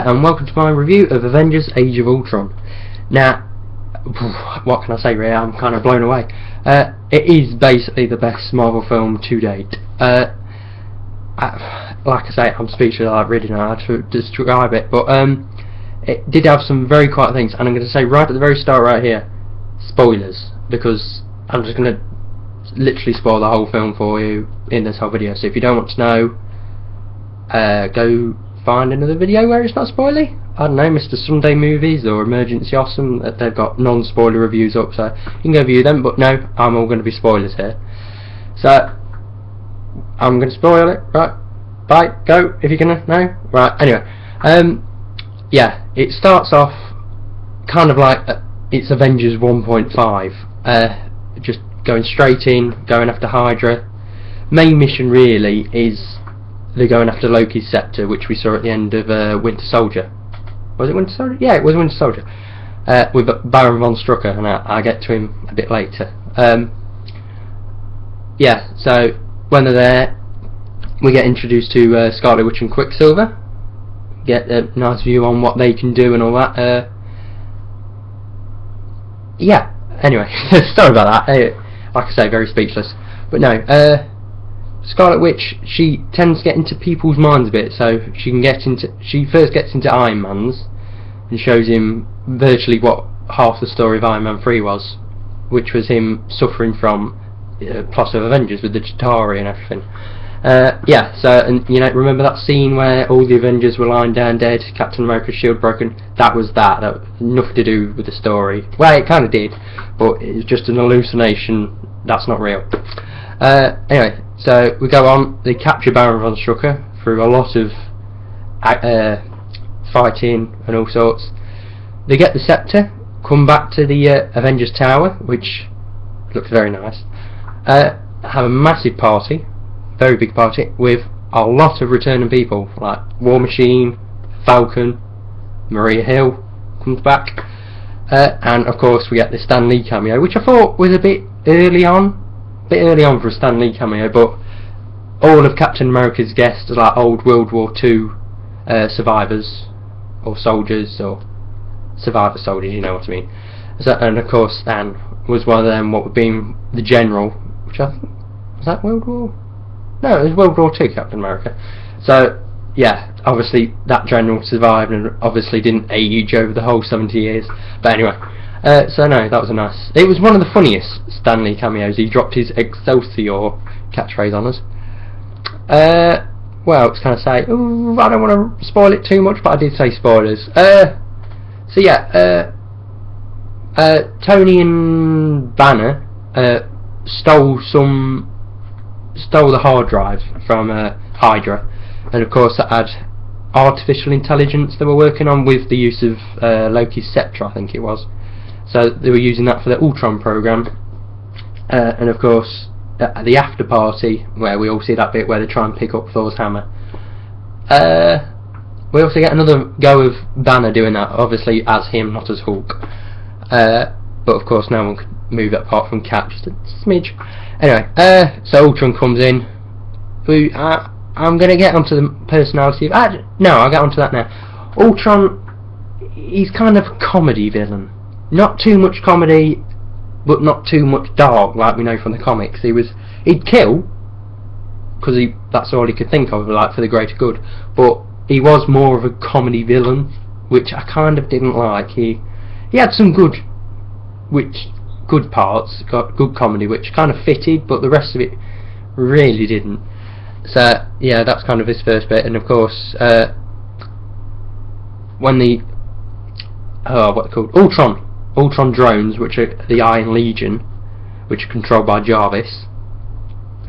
And welcome to my review of Avengers Age of Ultron. Now, what can I say really, I'm kind of blown away. It is basically the best Marvel film to date. Like I say, I'm speechless, I really don't know how to describe it, but it did have some very quiet things, and I'm going to say right at the very start right here, spoilers, because I'm just going to literally spoil the whole film for you in this whole video. So if you don't want to know, go find another video where it's not spoily. I don't know, Mr. Sunday Movies or Emergency Awesome, they've got non-spoiler reviews up, so you can go view them. But no, I'm all going to be spoilers here, so I'm going to spoil it. Right, bye, go if you're gonna know. Right, anyway, yeah, it starts off kind of like it's Avengers 1.5, just going straight in, going after Hydra. Main mission really is they're going after Loki's scepter, which we saw at the end of Winter Soldier. Was it Winter Soldier? Yeah, it was Winter Soldier. With Baron von Strucker, and I'll get to him a bit later. Yeah, so when they're there, we get introduced to Scarlet Witch and Quicksilver. Get a nice view on what they can do and all that. Yeah, anyway, sorry about that. Like I say, very speechless. But no, Scarlet Witch, she tends to get into people's minds a bit, so she first gets into Iron Man's and shows him virtually what half the story of Iron Man 3 was, which was him suffering from plot of Avengers with the Chitauri and everything. Yeah, so, and you know, remember that scene where all the Avengers were lying down dead, Captain America's shield broken? That was that had nothing to do with the story. Well, it kind of did, but it was just an hallucination. That's not real. Anyway, so we go on. They capture Baron von Strucker through a lot of fighting and all sorts. They get the scepter, come back to the Avengers Tower, which looks very nice. Have a massive party, very big party, with a lot of returning people like War Machine, Falcon, Maria Hill comes back, and of course we get the Stan Lee cameo, which I thought was a bit early on for a Stan Lee cameo, but all of Captain America's guests are like old World War II survivors or soldiers or survivor soldiers, you know what I mean. So, and of course Stan was one of them, what would be the general, which I think was that World War? No, it was World War II Captain America. So yeah, obviously that general survived and obviously didn't age over the whole 70 years. But anyway, so no, that was a nice. It was one of the funniest Stan Lee cameos. He dropped his Excelsior catchphrase on us. Well, it's kind of say, ooh, I don't want to spoil it too much, but I did say spoilers. So yeah, Tony and Banner stole the hard drive from Hydra, and of course that had artificial intelligence they were working on with the use of Loki's scepter, I think it was. So they were using that for the Ultron program, and of course at the after party where we all see that bit where they try and pick up Thor's hammer, we also get another go of Banner doing that, obviously as him, not as Hulk, but of course no one could move it apart from Cap, just a smidge. Anyway, so Ultron comes in. I'm going to get onto the personality of... no, I'll get onto that now. Ultron, he's kind of a comedy villain. Not too much comedy, but not too much dark, like we know from the comics. He'd kill, because that's all he could think of, like, for the greater good. But he was more of a comedy villain, which I kind of didn't like. He had some good parts, got good comedy, which kind of fitted, but the rest of it really didn't. So yeah, that's kind of his first bit. And of course, when the what they're called, Ultron drones, which are the Iron Legion, which are controlled by Jarvis,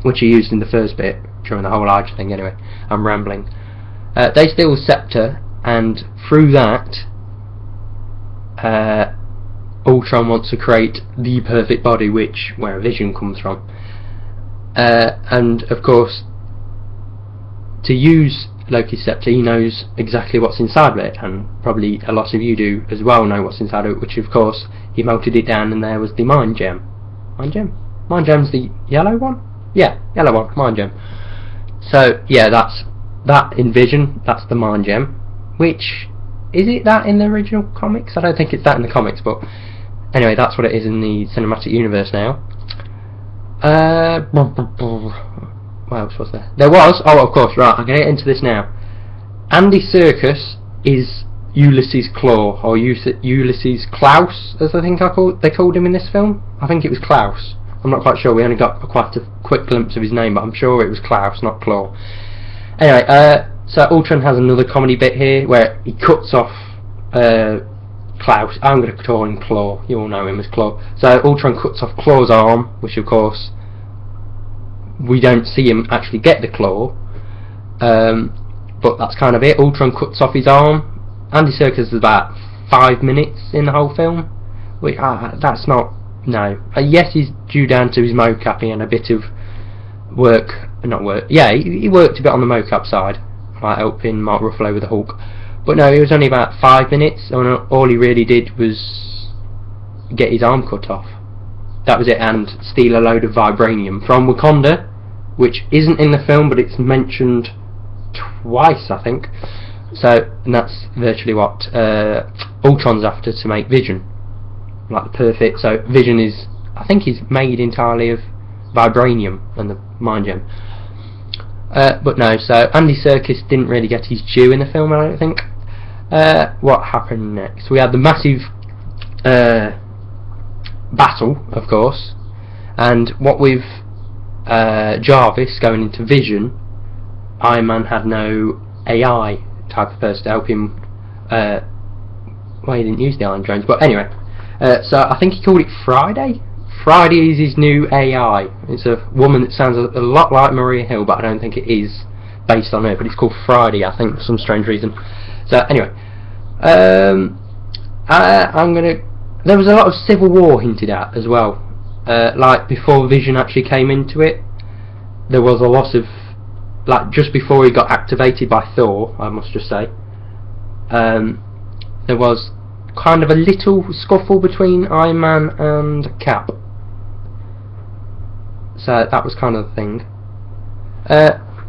which are used in the first bit during the whole Hydra thing. Anyway, I'm rambling. They steal the scepter, and through that, Ultron wants to create the perfect body, where Vision comes from, and of course, to use Loki's scepter, he knows exactly what's inside of it, and probably a lot of you do as well know what's inside of it, which of course he melted it down, and there was the Mind Gem. Mind Gem's the yellow one? Yeah, yellow one, Mind Gem. So yeah, that's that in Vision. That's the Mind Gem, which Is it that in the original comics? I don't think it's that in the comics, but anyway, that's what it is in the cinematic universe now. What else was there? There was, oh of course, right, I'm going to get into this now. Andy Serkis is Ulysses Klaue, or Ulysses Klaus, as I think they called him in this film. I think it was Klaus. I'm not quite sure, we only got quite a quick glimpse of his name, but I'm sure it was Klaus, not Klaue. Anyway, so Ultron has another comedy bit here, where he cuts off Klaus. I'm going to call him Klaue, you all know him as Klaue. So Ultron cuts off Klaue's arm, which of course we don't see him actually get the claw, but that's kind of it. Ultron cuts off his arm. Andy Serkis is about 5 minutes in the whole film, which that's not, no. Yes, he's due down to his mocap and a bit of work, yeah, he worked a bit on the mocap side, like helping Mark Ruffalo with the Hulk, but no, it was only about 5 minutes, and all he really did was get his arm cut off. That was it, and steal a load of vibranium from Wakanda, which isn't in the film, but it's mentioned twice, I think. So, and that's virtually what Ultron's after to make Vision, like the perfect. So Vision is, I think, he's made entirely of vibranium and the mind gem. But no, so Andy Serkis didn't really get his due in the film, I don't think. What happened next? We had the massive battle, of course, and what with Jarvis going into Vision, Iron Man had no AI type of person to help him. Well, he didn't use the Iron Drones, but anyway, so I think he called it Friday. Friday is his new AI. It's a woman that sounds a lot like Maria Hill, but I don't think it is based on her, but it's called Friday, I think, for some strange reason. So anyway, there was a lot of civil war hinted at as well. Like before Vision actually came into it, there was a lot of, like just before he got activated by Thor, I must just say, there was kind of a little scuffle between Iron Man and Cap. So that was kind of the thing.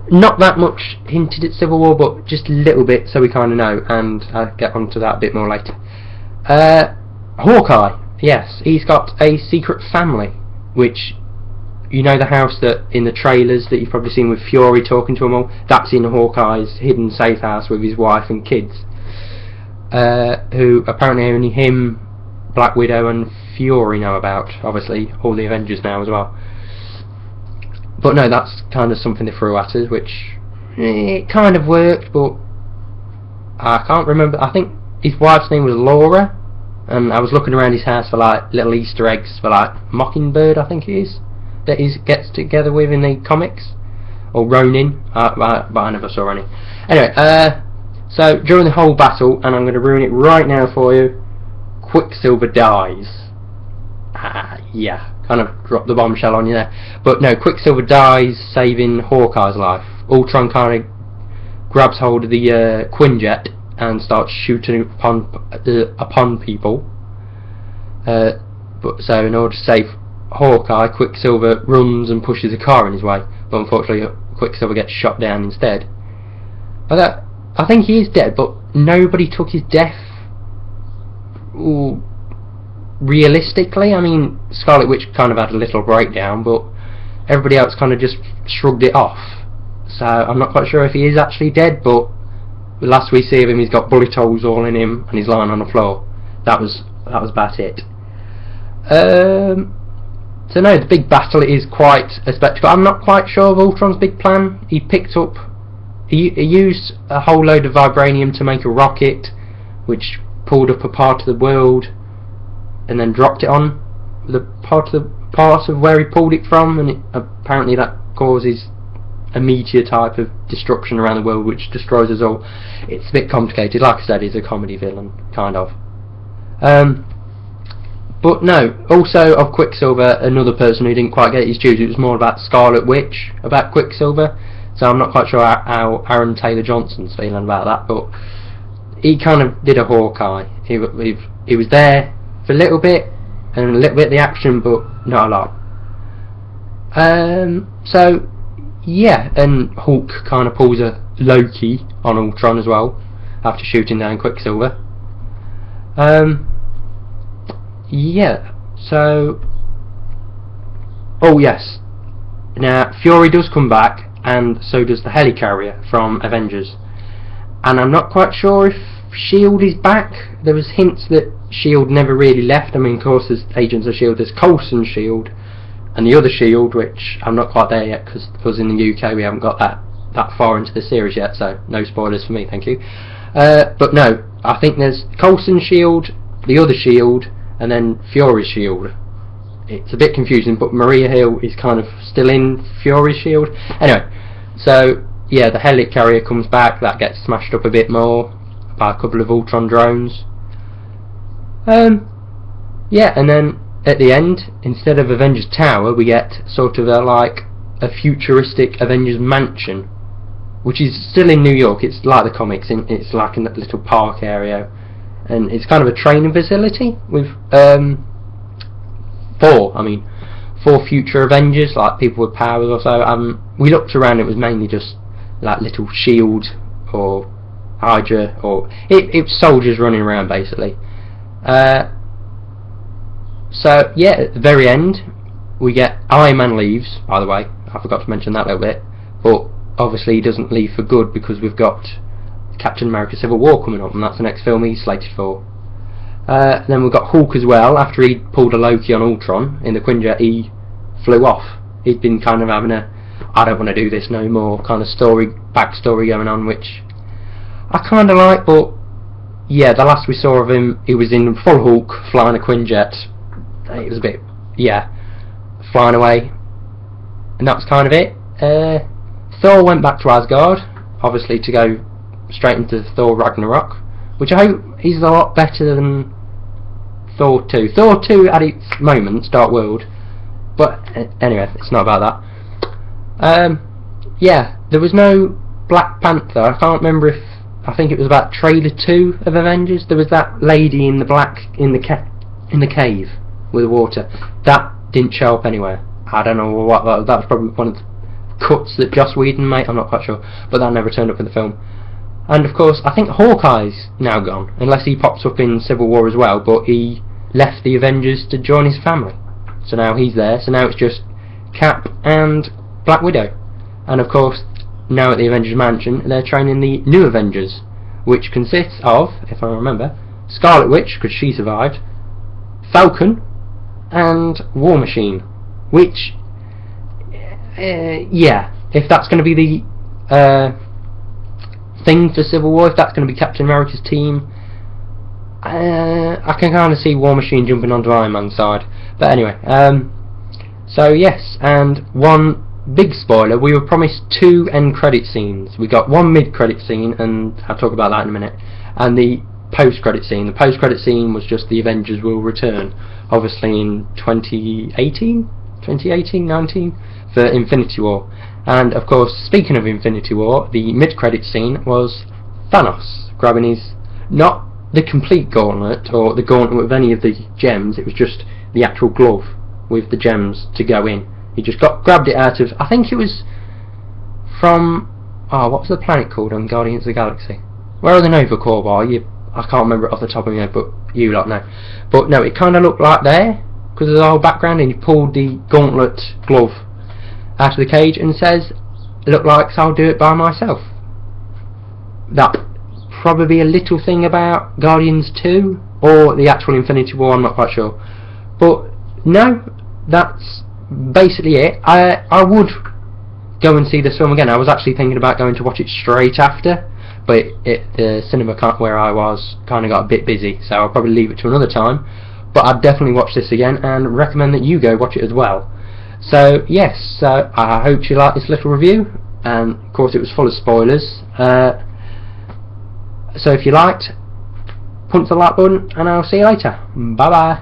Not that much hinted at civil war, but just a little bit, so we kind of know, and I'll get onto that a bit more later. Hawkeye, yes, he's got a secret family, which, you know, the house that in the trailers that you've probably seen with Fury talking to them all, that's in Hawkeye's hidden safe house with his wife and kids, who apparently only him, Black Widow and Fury know about, obviously all the Avengers now as well. But no, that's kind of something they threw at us, which it kind of worked, but I can't remember. I think his wife's name was Laura, and I was looking around his house for like little Easter eggs for like Mockingbird, I think it is, that he gets together with in the comics, or Ronin, but I never saw any. Anyway, so during the whole battle, and I'm going to ruin it right now for you, Quicksilver dies. Yeah, kind of dropped the bombshell on you there. But no, Quicksilver dies, saving Hawkeye's life. Ultron kind of grabs hold of the Quinjet and starts shooting upon people. But so in order to save Hawkeye, Quicksilver runs and pushes a car in his way. But unfortunately, Quicksilver gets shot down instead. But I think he is dead, but nobody took his death realistically. I mean, Scarlet Witch kind of had a little breakdown, but everybody else kind of just shrugged it off. So I'm not quite sure if he is actually dead, but the last we see of him, he's got bullet holes all in him and he's lying on the floor. That was about it. So no, the big battle is quite a spectacle. I'm not quite sure of Ultron's big plan. He used a whole load of vibranium to make a rocket, which pulled up a part of the world and then dropped it on the part of where he pulled it from, and apparently that causes a meteor type of destruction around the world which destroys us all. It's a bit complicated. Like I said, he's a comedy villain, kind of. But no, also of Quicksilver, another person who didn't quite get his dues. It was more about Scarlet Witch, about Quicksilver. So I'm not quite sure how Aaron Taylor-Johnson's feeling about that, but he kind of did a Hawkeye. He was there for a little bit, and a little bit of the action, but not a lot. So yeah, and Hulk kind of pulls a Loki on Ultron as well, after shooting down Quicksilver. Yeah, so... Oh yes, now Fury does come back, and so does the helicarrier from Avengers. And I'm not quite sure if S.H.I.E.L.D. is back. There was hints that S.H.I.E.L.D. never really left. I mean, of course, there's Agents of S.H.I.E.L.D., there's Coulson's S.H.I.E.L.D., and the other S.H.I.E.L.D., which I'm not quite there yet, because in the UK we haven't got that far into the series yet, so no spoilers for me, thank you. But no, I think there's Coulson's S.H.I.E.L.D., the other S.H.I.E.L.D., and then Fury's S.H.I.E.L.D. It's a bit confusing, but Maria Hill is kind of still in Fury's S.H.I.E.L.D. Anyway, so yeah, the helicarrier comes back, that gets smashed up a bit more by a couple of Ultron drones. Yeah, and then at the end, instead of Avengers Tower, we get sort of a futuristic Avengers Mansion, which is still in New York. It's like the comics, it's like in that little park area, and it's kind of a training facility with four future Avengers, like people with powers or so. We looked around, it was mainly just like little S.H.I.E.L.D. or Hydra, or it was soldiers running around basically. So yeah, at the very end we get Iron Man leaves, by the way, I forgot to mention that a little bit, but obviously he doesn't leave for good because we've got Captain America Civil War coming up, and that's the next film he's slated for. Then we've got Hulk as well. After he pulled a Loki on Ultron in the Quinjet, he flew off. He'd been kind of having a I don't want to do this no more kind of backstory going on, which I kind of like, but yeah, the last we saw of him, he was in full Hulk flying a Quinjet. It was a bit, yeah, flying away, and that's kind of it. Thor went back to Asgard, obviously to go straight into Thor Ragnarok, which I hope is a lot better than Thor 2. Thor 2 had its moments, Dark World, but anyway, it's not about that. Yeah, there was no Black Panther. I can't remember if, I think it was about trailer 2 of Avengers. There was that lady in the black in the cave with the water. That didn't show up anywhere. I don't know what that was probably one of the cuts that Joss Whedon made, I'm not quite sure, but that never turned up in the film. And of course, I think Hawkeye's now gone, unless he pops up in Civil War as well, but he left the Avengers to join his family. So now he's there, so now it's just Cap and Black Widow. And of course, now at the Avengers Mansion, they're training the new Avengers, which consists of, if I remember, Scarlet Witch, because she survived, Falcon, and War Machine, which, yeah, if that's going to be the thing for Civil War, if that's going to be Captain America's team, I can kind of see War Machine jumping onto Iron Man's side. But anyway, so yes, and one big spoiler, we were promised 2 end credit scenes. We got one mid credit scene, and I'll talk about that in a minute, and the post credit scene. The post credit scene was just the Avengers will return, obviously in 2018, 19 for Infinity War. And of course, speaking of Infinity War, the mid credit scene was Thanos grabbing his, not the complete gauntlet or the gauntlet with any of the gems, it was just the actual glove with the gems to go in. He just grabbed it out of, I think it was from, what was the planet called on Guardians of the Galaxy? Where are the Nova Corps are? I can't remember it off the top of my head, but you lot know. But no, it kind of looked like there, because of the whole background, and he pulled the gauntlet glove out of the cage and says, look like I'll do it by myself. That probably a little thing about Guardians 2, or the actual Infinity War, I'm not quite sure. But no, that's basically it. I would go and see this film again. I was actually thinking about going to watch it straight after, but the cinema where I was kind of got a bit busy, so I'll probably leave it to another time. But I'd definitely watch this again and recommend that you go watch it as well. So yes, so I hope you like this little review, and of course it was full of spoilers. So if you liked, punch the like button, and I'll see you later. Bye bye.